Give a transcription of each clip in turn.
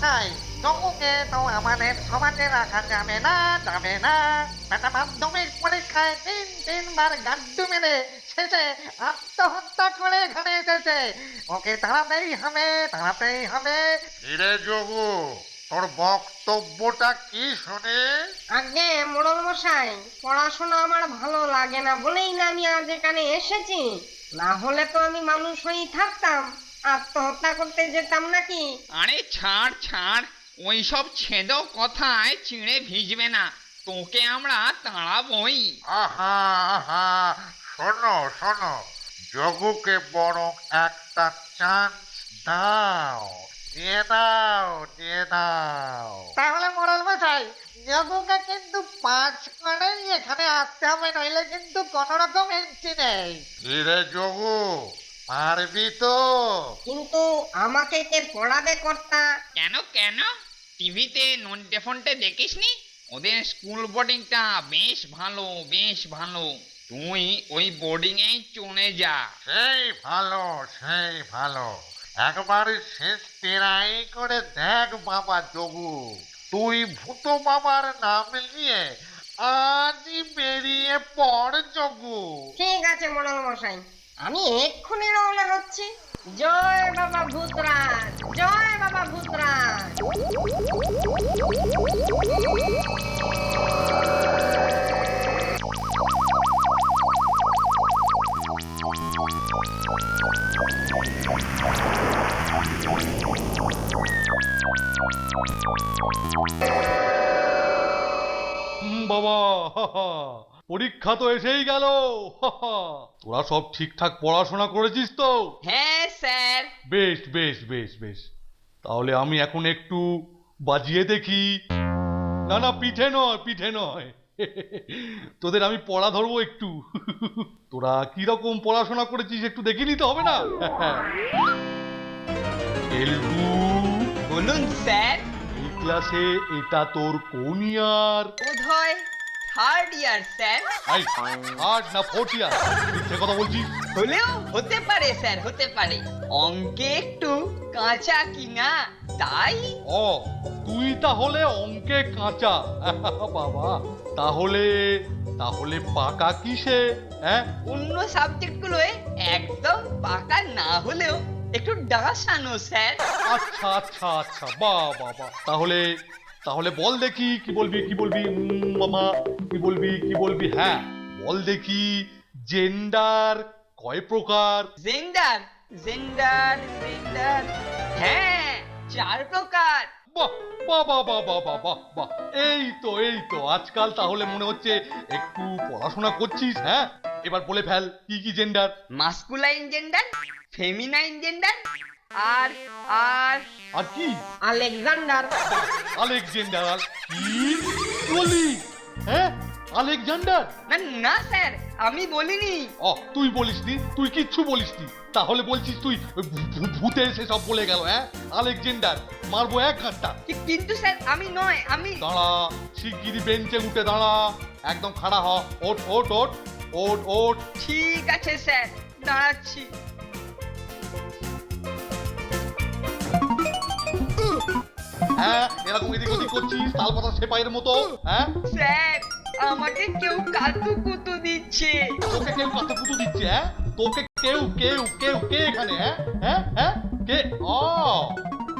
মশাই, তবুকে তো আমাদের সমাজে রাখা যাবে না, যাবে না। বেটা মাধ্যমিক পরীক্ষায় তিনবার গাড্ডু মেরে শেষে আত্মহত্যা করে এখানে এসেছে। ওকে তাড়াতেই হবে, তাড়াতেই হবে। কিরে যোগু, তোর বক্তব্যটা কি শুনে? আগে মোড়ল মশাই, পড়াশোনা আমার ভালো লাগে না বলেই না আমি আজ এখানে এসেছি। না হলে তো আমি মানুষ হয়েই থাকতাম, আত্মহত্যা করতে যেতাম নাকি? আরে ছাড় ছাড়, ওই সব ছেদো কথায় চিড়ে ভিজবে না, তোকে আমরা তাড়াবই। আহা আহা, শোনো শোনো, যোগুকে বরং একটা চান্স দাও, দিয়ে দাও, দিয়ে দাও। তাহলে মোড়ল মশাই, যোগুকে কিন্তু 5 করেই এখানে আসতে হবে, নইলে কিন্তু কোনো রকম এন্ট্রি নেই। কিরে যোগু, পারবি তো? কিন্তু আমাকে কে পড়াবে কর্তা? কেন কেন, টিভিতে নন্টে ফন্টে দেখিসনি? ওদের স্কুল বোর্ডিংটা বেশ ভালো, বেশ ভালো। তুই ওই বোর্ডিং এ চলে যা। সেই ভালো, সেই ভালো। একবার শেষ তেরাই করে দেখ বাবা যোগু, তুই ভূত বাবার নাম নিয়ে আজই বেরিয়ে পড় যোগু। ঠিক আছে মোড়ল মশাই, আমি এক্ষুনি রওনা হচ্ছি। জয় বাবা ভূতরাজ, জয় বাবা ভূতরাজ। বাবা, পরীক্ষা তো এসেই গেল। তোরা সব ঠিকঠাক পড়াশোনা করেছিস তো? হ্যাঁ স্যার। বেশ বেশ বেশ বেশ, তাহলে আমি এখন একটু বাজিয়ে দেখি। না না, পিঠে নয়, পিঠে নয়। তোদের আমি পড়া ধরবো একটু। তোরা কিরকম পড়াশোনা করেছিস একটু দেখে নিতে হবে না? এলটু, বলুন স্যার। এই ক্লাসে এটা তোর কোন ইয়ার? বোধহয় third year sir. I, third না ফোর্থ ইয়ার? মিথ্যে কথা বলছিস। হলেও হতে পারে স্যার, হতে পারে। অঙ্কে একটু কাঁচা কিনা তাই। ও, তুই তাহলে অঙ্কে কাঁচা। বাবা, তাহলে তাহলে পাকা কিসে? হ্যাঁ, অন্য সাবজেক্ট গুলোয় একদম পাকা না হলেও একটু ডাসানো স্যার। আচ্ছা আচ্ছা আচ্ছা, বাহ বাবা, তাহলে তাহলে বল দেখি কি বলবি, কি বলবি মামা, কি বলবি, কি বলবি? হ্যাঁ বল দেখি, জেন্ডার কয় প্রকার? জেন্ডার জেন্ডার জেন্ডার, হ্যাঁ 4 প্রকার। বাহ বাহ বাহ বাহ বাহ বাহ বাহ বাহ, এই তো এই তো, আজকাল তাহলে মনে হচ্ছে একটু পড়াশোনা করছিস। হ্যাঁ, এবার বলে ফেল কি কি gender. Masculine gender, feminine gender, আর আর আর কি? আলেকজান্ডার। আলেকজান্ডার? আর কি বলি? হ্যাঁ, আলেকজান্ডার? না না স্যার, আমি বলিনি। ও, তুই বলিসনি? তুই কিচ্ছু বলিসনি, তাহলে বলছিস তুই ভূতে এসে সব বলে গেল? হ্যাঁ, আলেকজান্ডার, মারবো এক ঘন্টা। কিন্তু স্যার আমি নয়, আমি। দাঁড়া, শিগগিরই বেঞ্চে উঠে দাঁড়া, একদম খাড়া হ, ওঠ ওঠ ওঠ ওঠ ওঠ। ঠিক আছে স্যার, দাঁড়াচ্ছি। হ্যাঁ, এরকম এদিক ওদিক করছিস তালপাতা সেপাইয়ের মতো? হ্যাঁ, স্যার আমাকে কেউ কাতুকুতু দিচ্ছে। তোকে কেউ কাছে পুতু দিচ্ছে? হ্যাঁ, তোকে কেউ কেউ কেউ কে এখানে? হ্যাঁ হ্যাঁ হ্যাঁ, কে? ও,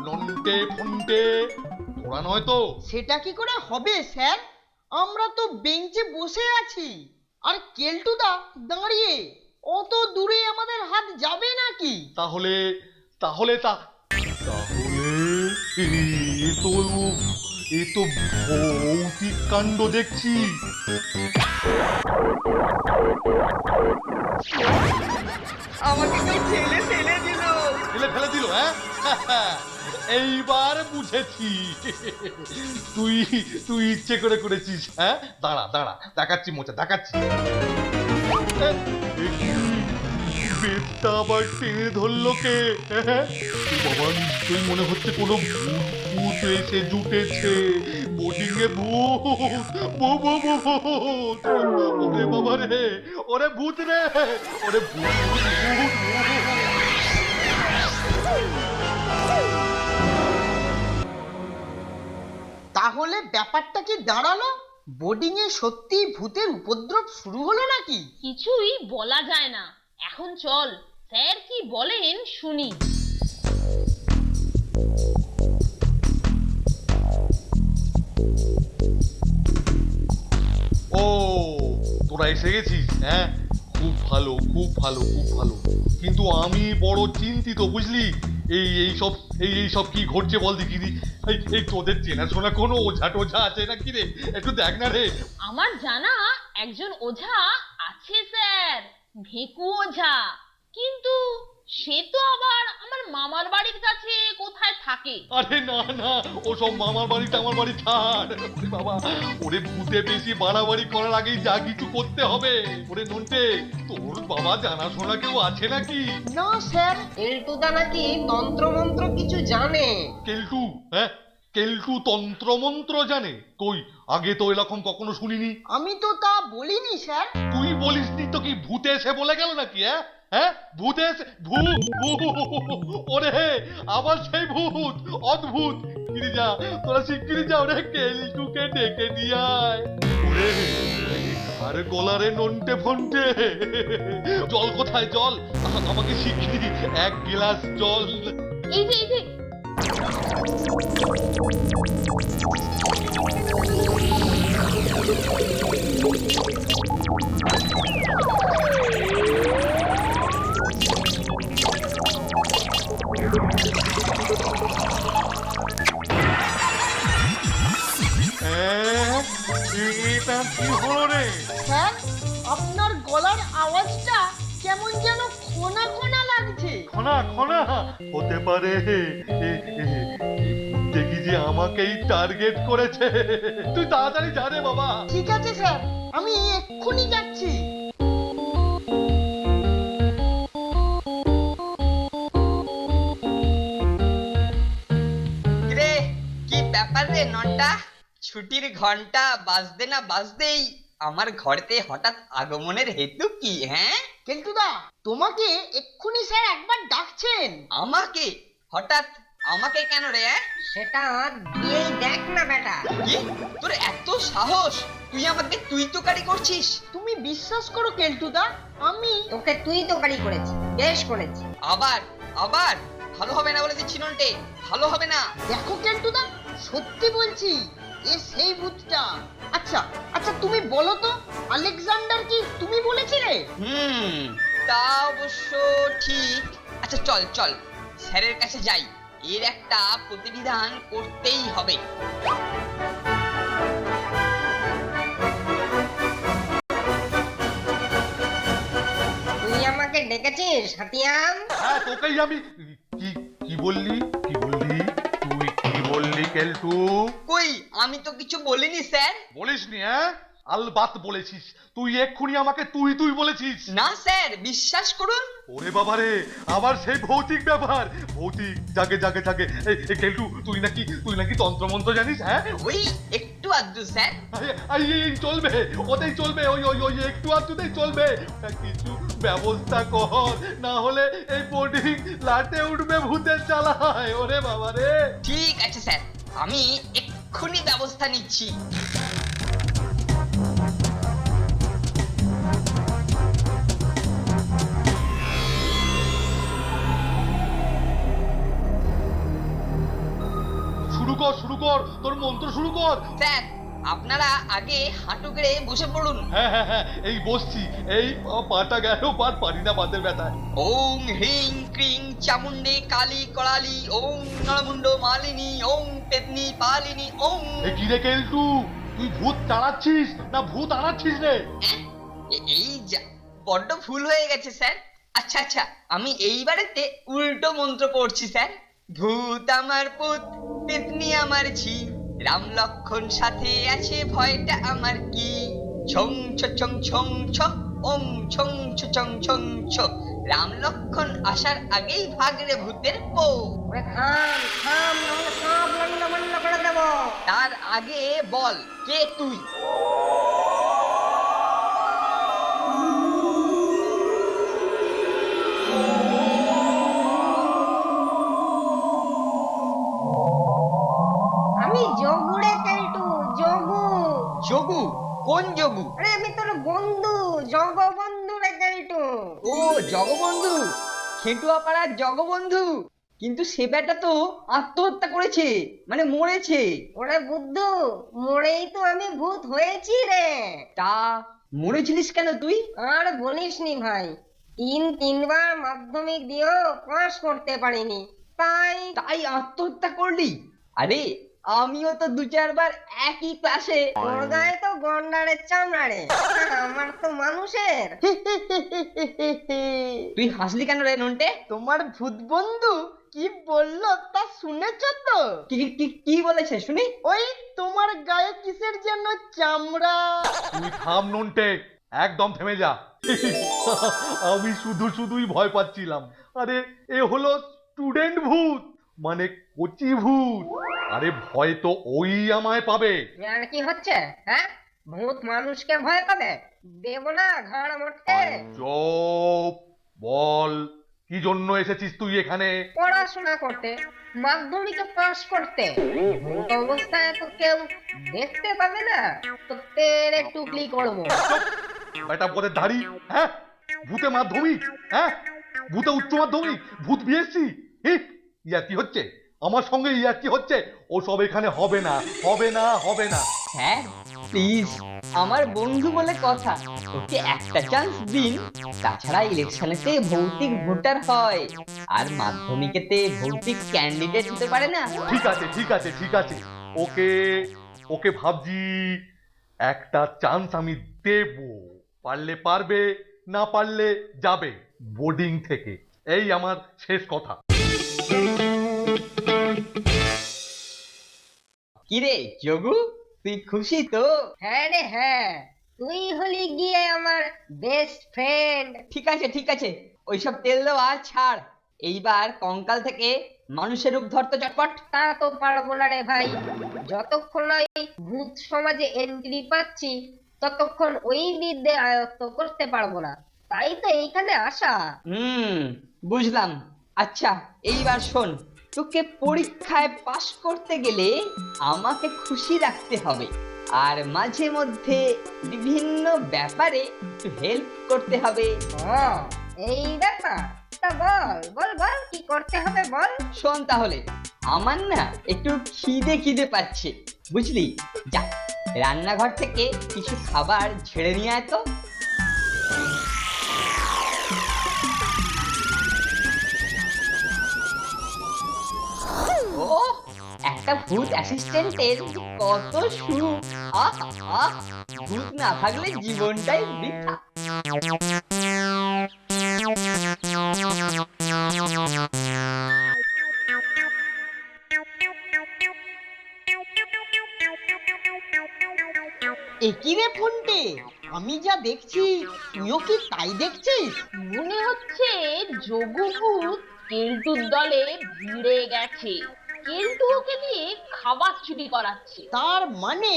নন্টে ফন্টে, তোরা নয় তো? সেটা কি করে হবে স্যার? আমরা তো বেঞ্চে বসে আছি, আর কেলটুদা দাঁড়িয়ে। অত দূরে আমাদের হাত যাবে নাকি? তাহলে তাহলে তাহলে এ তো এ তো ভৌতিক কাণ্ড দেখছি। আমাকে কেউ ঠেলে ফেলে দিল। ফেলে ফেলে দিল? হ্যাঁ, এইবার বুঝেছি, তুই তুই ইচ্ছে করে করেছিস। হ্যাঁ, দাঁড়া দাঁড়া, দেখাচ্ছি মোচা, দেখাচ্ছি। বেতটা আবার টেনে ধরলো কে? হ্যাঁ, বাবা, নিশ্চয়ই মনে হচ্ছে কোনো ভূত এসে জুটেছে। বোর্ডিং এ ভূত, ওরে বাবা রে, ওরে ভূত রে, ওরে ভূত ভূত ভূত। তাহলে ব্যাপারটা কি দাঁড়ালো? বোর্ডিং এ সত্যি ভূতের উপদ্রব শুরু হলো নাকি? কিছুই বলা যায় না। এখন চল স্যার কি বলেন শুনি। ও, তোরা এসে গেছিস? হ্যাঁ, খুব ভালো, খুব ভালো, খুব ভালো। কিন্তু আমি বড় চিন্তিত, বুঝলি? এই সব কি ঘটছে বল দেখিনি। এই তোদের চেনাশোনা কোনো ওঝা টোঝা আছে নাকি রে? একটু দেখ না রে। আমার জানা একজন ওঝা আছে স্যার, ভেকু ওঝা। কিন্তু সে তো আবার আমার মামার বাড়ির কাছে কোথায় থাকে। আরে না না, ওসব মামার বাড়িতে আমার বাড়ি ছাড়। ওরে বাবা, ওরে ভূতে বেশি বাড়াবাড়ি করার আগেই যা কিছু করতে হবে। ওরে নন্টে, তোর বাবা জানাশোনা কেউ আছে নাকি? না স্যার। কেলটুদা নাকি তন্ত্রমন্ত্র কিছু জানে। কেলটু? হ্যাঁ, কেলটু তন্ত্রমন্ত্র জানে? কই, আগে তো এরকম কখনো শুনিনি। আমি তো তা বলিনি স্যার। তুই বলিসনি তো কি ভূতে এসে বলে গেল নাকি? হ্যাঁ হ্যাঁ, ভূতে এসে ওরে আবার সেই ভূত, অদ্ভুত। শিগগিরি যা, তোরা শিগগিরি যা, ওরে কেলটুকে ডেকে নিয়ে আয়। ওরে আর গলারে নন্টে ফন্টে, জল কোথায়? জল আমাকে শিগগিরি এক গ্লাস জল। এই যে এই যে এটা কি হলো রে? স্যার, আপনার গলার আওয়াজটা কেমন যেন খোনা খোনা লাগছে। খনা খনা হতে পারে দেখি যে আমাকেই টার্গেট করেছে। তুই তাড়াতাড়ি যা রে বাবা। ঠিক আছে স্যার, আমি এক্ষুনি যাচ্ছি। রে কি ব্যাপার রে নন্টা, ছুটির ঘন্টা বাজতে না বাজতেই আমার ঘরেতে হঠাৎ আগমনের হেতু কি? হ্যাঁ, কেলটুদা, তোমাকে এক্ষুনি স্যার একবার ডাকছেন। আমাকে? হঠাৎ আমাকে কেন রে? সেটা দিয়েই দেখ না বেটা। কি তোর এত সাহস, তুই আমাকে তুই তোকারি করছিস? তুমি বিশ্বাস করো কেলটুদা, আমি তোকে তুই তো গাড়ি করেছি, বেশ করেছি। আবার আবার ভালো হবে না বলে দিচ্ছি নন্টে, ভালো হবে না। দেখো কেলটুদা, সত্যি বলছি, এ সেই ভূতটা। আচ্ছা আচ্ছা, তুমি বলো তো, আলেকজান্ডার কি তুমি বলেছিলে? তা অবশ্য ঠিক। আচ্ছা চল চল, স্যারের কাছে যাই, এর একটা প্রতিবিধান করতেই হবে। তুই আমাকে ডেকেছিস হাতিয়াম? হ্যাঁ, তোকেই আমি। কি কি বললি? কি বললি? তুই কি বললি কেলটু? কই, আমি তো কিছু বলিনি স্যার। বলিসনি? হ্যাঁ, আলবাত বলেছিস। তুই এক্ষুনি আমাকে তুই তুই বলেছিস। না স্যার, বিশ্বাস করুন। ওরে বাবা রে, আবার সেই ভৌতিক ব্যাপার। ভৌতিক, জাগে জাগে জাগে। এই কেলটু, তুই নাকি তন্ত্রমন্ত্র জানিস? হ্যাঁ, ওই একটু আধটু স্যার। এই চলবে, ওতেই চলবে, ওই ওই ওই একটু আধটুতেই চলবে। কিছু ব্যবস্থা কর, না হলে এই বোর্ডিং লাটে উঠবে ভূতের জ্বালায়। ওরে বাবা রে। ঠিক আছে স্যার, আমি এক্ষুনি ব্যবস্থা নিচ্ছি। শুরু কর, তোর মন্ত্র শুরু কর। স্যার, আপনারা আগে হাঁটু গেড়ে বসে পড়ুন। হ্যাঁ হ্যাঁ হ্যাঁ, এই বসছি। এই পাটা গেল, পারি না বাতের ব্যথায়। ওং হ্রিং ক্রিং চামুন্ডে কালী করালি, ওং নরমুন্ড মালিনী, ওং পেতনি পালিনী, ওং। এ কি রে কেলটু, তুই ভূত তাড়াচ্ছিস না ভূত আনাচ্ছিস রে? এই যা, বড্ড ভুল হয়ে গেছে স্যার। আচ্ছা আচ্ছা, আমি এইবারেতে উল্টো মন্ত্র পড়ছি স্যার। ভূত আমার পুত, পেতনি আমার ঝি, রাম লক্ষণ সাথে আছে, ভয়টা আমার কি? ছং ছ ছং ছং ছ, ওং ছং ছ ছং ছং ছ। রাম লক্ষণ আসার আগেই ভাগরে ভূতের পো। ওরে থাম থাম, নাহলে সব লন্ডভন্ড করে দেবো। তার আগে বল, কে তুই? আমি যোগুড়ে কেলটু, কোন যোগু? আরে আমি তোর বন্ধু, জগবন্ধু রে কেলটু। ও জগবন্ধু, খেটুয়া পাড়ার জগবন্ধু। কিন্তু সে বেটা তো আত্মহত্যা করেছে, মানে মরেছে। ওরে বুদ্ধু, মরেই তো আমি ভূত হয়েছি রে। তা মরেছিলিস কেন তুই? আর বলিসনি ভাই, তিনবার মাধ্যমিক দিয়েও পাস করতে পারিনি, তাই তাই আত্মহত্যা করলি? আরে আমিও তো 2-4 বার একই ক্লাসে। তোর গায়ে তো গন্ডারের চামড়া রে, আমার তো মানুষের। তুই হাসলি কেন রে নন্টে? তোমার ভূত বন্ধু কি বললো তা শুনেছ তো? কি কি কি বলেছে শুনি? ওই তোমার গায়ে কিসের যেন চামড়া। তুই থাম নন্টে, একদম থেমে যা। আমি শুধুই ভয় পাচ্ছিলাম। আরে এ হলো স্টুডেন্ট ভূত, মানে কচি ভূত। আরে ভয় তো ওই আমায় পাবে। আর কি হচ্ছে? হ্যাঁ, ভূত মানুষকে ভয় পাবে? দেব না ঘাড় মোটে। চুপ, বল কি জন্য এসেছিস তুই এখানে? পড়াশোনা করতে, মাধ্যমিকে পাস করতে। ভূত অবস্থায় তো কেউ দেখতে পাবে না, তো তেরে টুকলি করবো। বেটা পদের ধাড়ি, হ্যাঁ? ভূতে মাধ্যমিক, হ্যাঁ? ভূতে উচ্চ মাধ্যমিক, ভূত বিএসসি। ইয়া কি হচ্ছে আমার সঙ্গে? ইয়া কি হচ্ছে? ও সব এখানে হবে না, হবে না, হবে না। হ্যাঁ প্লিজ, আমার বন্ধু বলে কথা, ওকে একটা চান্স দিন। তাছাড়া ইলেকশনেতে ভৌতিক ভোটার হয়, আর মাধ্যমিকেতে ভৌতিক ক্যান্ডিডেট হতে পারে না। ঠিক আছে, ঠিক আছে, ঠিক আছে। ওকে ওকে ভাবছি একটা চান্স আমি দেব। পারলে পারবে, না পারলে যাবে বোর্ডিং থেকে। এই আমার শেষ কথা। কিরে যোগু, তুই খুশি তো? হ্যাঁ রে হ্যাঁ, তুই হলি গিয়ে আমার বেস্ট ফ্রেন্ড। ঠিক আছে ঠিক আছে, ওইসব তেল দেওয়া ছাড়। এইবার কঙ্কাল থেকে মানুষের রূপ ধরতে চটপট। তা তো পারবো না রে ভাই, যতক্ষণ ওই ভূত সমাজে এন্ট্রি পাচ্ছি ততক্ষণ ওই বিদ্যে আয়ত্ত করতে পারবো না, তাই তো এইখানে আসা। বুঝলাম। আচ্ছা এইবার শোন, তোকে পরীক্ষায় পাশ করতে গেলে আমাকে খুশি রাখতে হবে, আর মাঝে মধ্যে বিভিন্ন ব্যাপারে একটু হেল্প করতে হবে। ও এই ব্যাপার, তা বল বল বল কি করতে হবে বল। শোন তাহলে, আমার না একটু খিদে পাচ্ছে, বুঝলি? যা রান্নাঘর থেকে কিছু খাবার ঝেড়ে নিয়ে আয় তো। ও একটা ভূত অ্যাসিস্ট্যান্টের কত সুখ! আহ আহ, ভূত না থাকলে জীবনটাই বৃথা। একই রে ফোনটে, আমি যা দেখছি তুইও কি তাই দেখছিস? মনে হচ্ছে যোগু ভূত কেলটুর দলে ভিড়ে গেছে, কেলটু ওকে দিয়ে খাবার চুরি করাচ্ছে। তার মানে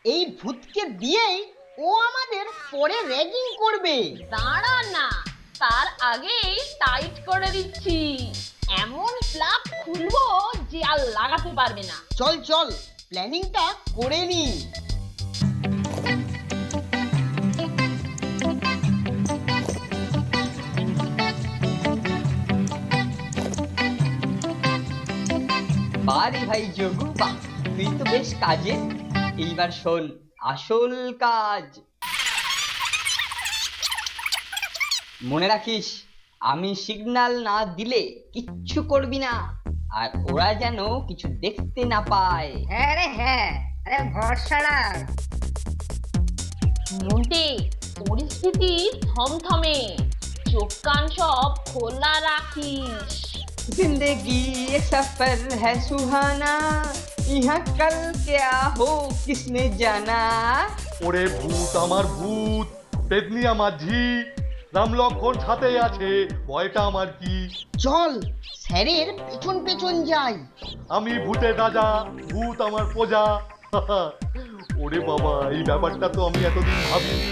এই ভূতকে দিয়েই ও আমাদের পরে র্যাগিং করবে। দাঁড়া না, তার আগেই টাইট করে দিচ্ছি। এমন প্লাগ খুলবো যে আর লাগাতে পারবে না। চল চল, প্ল্যানিংটা করে নি। বারে ভাই যোগু, বাহ, তুই তো বেশ কাজে। এইবার শোন আসল কাজ। মনে রাখিস, আমি সিগন্যাল না দিলে কিচ্ছু করবি না, আর ওরা যেন কিছু দেখতে না পায়। হ্যাঁ রে হ্যাঁ, আরে ভরসা রাখ। মোটে পরিস্থিতি থমথমে, চোখ কান সব খোলা রাখিস। जिंदगी ये सफर है सुहाना, यहाँ कल क्या हो किसने जाना। ওরে ভূত আমার ভূত, পেতনি আমার ঝি, রাম লক্ষণ সাথে আছে, ভয়টা আমার কি? চল স্যারের পেছন পেছন যাই। আমি ভূতের রাজা, ভূত আমার প্রজা। ওরে বাবা, এই ব্যাপারটা তো আমি এতদিন ভাবিনি।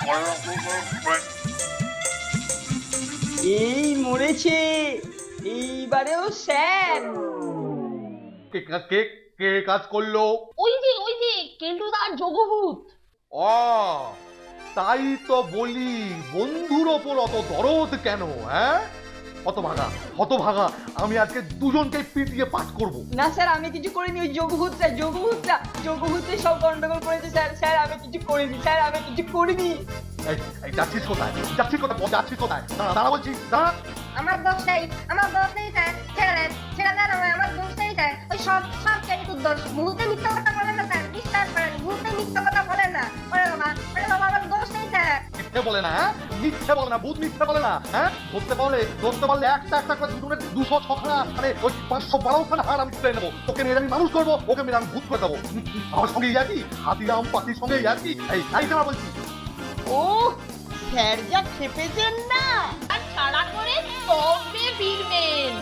করো এই মরেছে, এইবারেও স্যার। কে কে কে কাজ করলো? ওই যে কেলটুদার যোগভূত। ও তাই তো বলি, বন্ধুর ওপর অত দরদ কেন? হ্যাঁ হতভাগা, আমি আজকে দুজনকে পিটিয়ে পাঠ করব। না স্যার, আমি কিছু করিনি, ওই যোগভূতরা সব গন্ডগোল করেছে স্যার। স্যার আমি কিছু করিনি। এই যাচ্ছিস কোথায়? দাঁড়া বলছি, দাঁড়া। আমার দোষ নেই স্যার, ছেড়ে দেন আমায়, আমার দোষ নেই স্যার। ওই সব কেলটুর দোষ। ভূতে মিথ্যা কথা বলে না স্যার, বিশ্বাস করেন, ভূতে মিথ্যা কথা বলে না। ওরে বাবা আমার দোষ নেই স্যার। মিথ্যে বলে না, হ্যাঁ? মিথ্যে বলে না, ভূত মিথ্যে বলে না, হ্যাঁ? ধরতে পারলে একটা করে দুজনের 206খানা, মানে ওই 512খানা হাড় আমি তুলে নেবো। তোকে মেরে আমি মানুষ করবো, ওকে মেরে আমি ভূত করে দেবো। আমার সঙ্গে ইয়ার্কি, হাতিরাম পাতির সঙ্গে ইয়ার্কি। এই না বলছি। ও স্যার যা খেপেছেন না। আর ছাড়া করে তবে ফিরবেন।